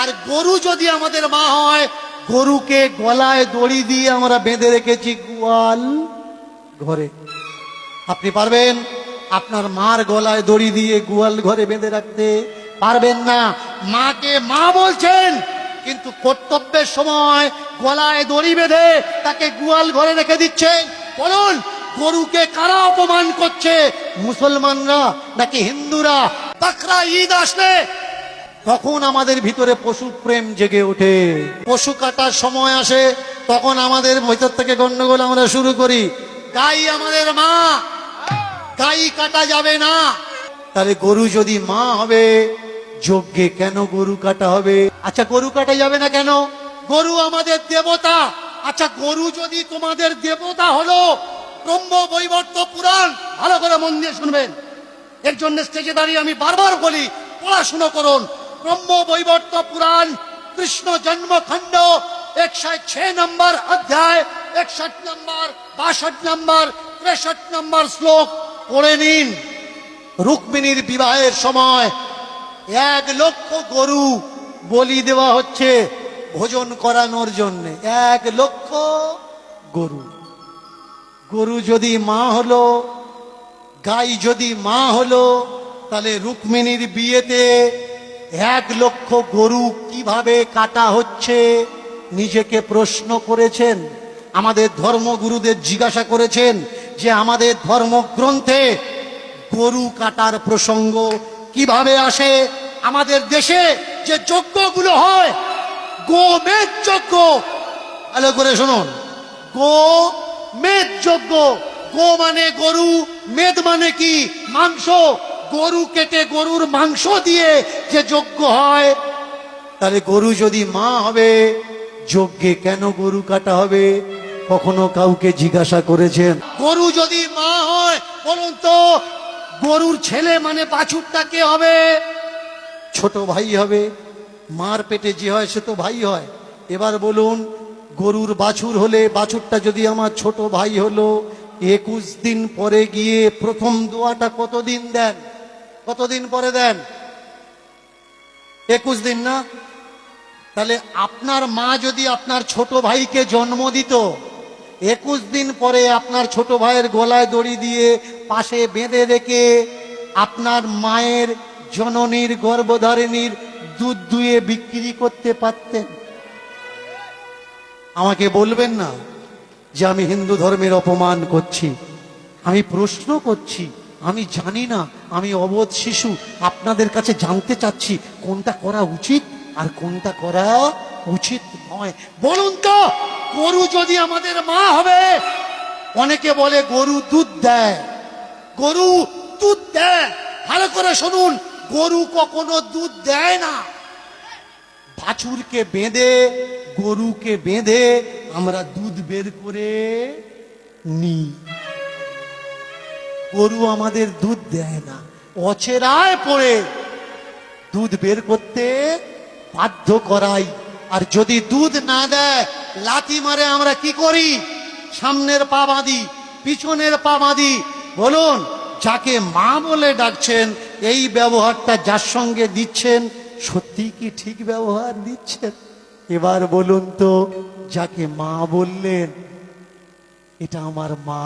আর গরু যদি আমাদের মা হয়, গরুকে গলায় দড়ি দিয়ে আমরা বেঁধে রেখেছি গোয়াল ঘরে। আপনি পারবেন আপনার মার গলায় দড়ি দিয়ে গোয়াল ঘরে বেঁধে রাখতে? পারবেন না। মাকে মা বলছেন, কিন্তু কর্তব্যের সময় গলায় দড়ি বেঁধে তাকে গোয়াল ঘরে রেখে দিচ্ছেন। বলুন, গরুকে কারা অপমান করছে? মুসলমানরা নাকি হিন্দুরা? বাকরা ঈদ আসলে তখন আমাদের ভিতরে পশু প্রেম জেগে ওঠে। পশু কাটার সময় আসে, তখন আমাদের ভিতর থেকে গন্ডগোল আমরা শুরু করি। গাই আমাদের মা, গাই কাটা যাবে না। তাহলে গরু যদি মা হবে, যজ্ঞে কেন গরু কাটা হবে? আচ্ছা, গরু কাটা যাবে না কেন? গরু আমাদের দেবতা। আচ্ছা, গরু যদি তোমাদের দেবতা হলো, ব্রহ্ম বৈবর্ত পুরাণ ভালো করে মন দিয়ে শুনবেন। এর জন্য স্টেজে দাঁড়িয়ে আমি বারবার বলি, পড়াশুনো করুন। ব্রহ্ম বৈবর্ত পুরাণ কৃষ্ণ জন্মখণ্ড 106 নম্বর অধ্যায়, 61 নম্বর, 62 নম্বর, 63 নম্বর শ্লোক পড়ে নিন। রুক্মিণীর বিবাহের সময় 1 লক্ষ গরু বলি দেওয়া হচ্ছে ভোজন করানোর জন্য। 1 লক্ষ গরু। গরু যদি মা হলো, গাই যদি মা হলো, তাহলে রুক্মিণীর বিয়েতে 1 লক্ষ গরু কিভাবে কাটা হচ্ছে নিজেকে প্রশ্ন করেছেন? আমাদের ধর্মগুরুদের জিজ্ঞাসা করেছেন যে আমাদের ধর্মগ্রন্থে গরু কাটার প্রসঙ্গ কিভাবে আসে? আমাদের দেশে যে যজ্ঞগুলো হয়, গোমেদ যজ্ঞ, ভালো করে শুনুন, গোমেদ যজ্ঞ। গো মানে গরু, মেদ মানে কি? মাংস। গরু কেটে গরুর মাংস দিয়ে যে যজ্ঞ হয়, তাহলে গরু যদি মা হবে, যজ্ঞে কেন গরু কাটা হবে? কখনো কাউকে জিজ্ঞাসা করেছেন? গরু যদি মা হয়, বলুন তো, গরুর ছেলে মানে বাছুরটা কে হবে? ছোট ভাই হবে। মার পেটে যে হয় সে তো ভাই হয়। এবার বলুন, গরুর বাছুর হলে, বাছুরটা যদি আমার ছোট ভাই হলো, 21 দিন পরে গিয়ে প্রথম দোয়াটা কতদিন দেন? কতদিন পরে দেন? 21 দিন না? তাহলে আপনার মা যদি আপনার ছোট ভাইকে জন্ম দিত, 21 দিন পরে আপনার ছোট ভাইয়ের গলায় দড়ি দিয়ে পাশে বেঁধে রেখে আপনার মায়ের জননীর গর্ভধারিণীর দুধ দুয়ে বিক্রি করতে পারতেন? আমাকে বলবেন না যে আমি হিন্দু ধর্মের অপমান করছি। আমি প্রশ্ন করছি, আমি জানি না, আমি অবোধ শিশু। আপনাদের কাছে জানতে চাচ্ছি কোনটা করা উচিত আর কোনটা করা উচিত নয়। বলুন তো, গরু যদি আমাদের মা হবে, অনেকে বলে গরু দুধ দেয়, গরু দুধ দেয়। ভালো করে শুনুন, গরু কখনো দুধ দেয় না। বাছুরকে বেঁধে, গরুকে বেঁধে আমরা দুধ বের করে নিই। গরু আমাদের দুধ দেয় না, অচেরায় পড়ে দুধ বের করতে বাধ্য করাই। আর যদি দুধ না দেয়, লাথি মারে আমরা কি করি? সামনের পা বাঁধি, পিছনের পা বাঁধি। বলুন, যাকে মা বলে ডাকছেন, এই ব্যবহারটা যার সঙ্গে দিচ্ছেন, সত্যি কি ঠিক ব্যবহার দিচ্ছেন? এবার বলুন তো, যাকে মা বললেন, এটা আমার মা,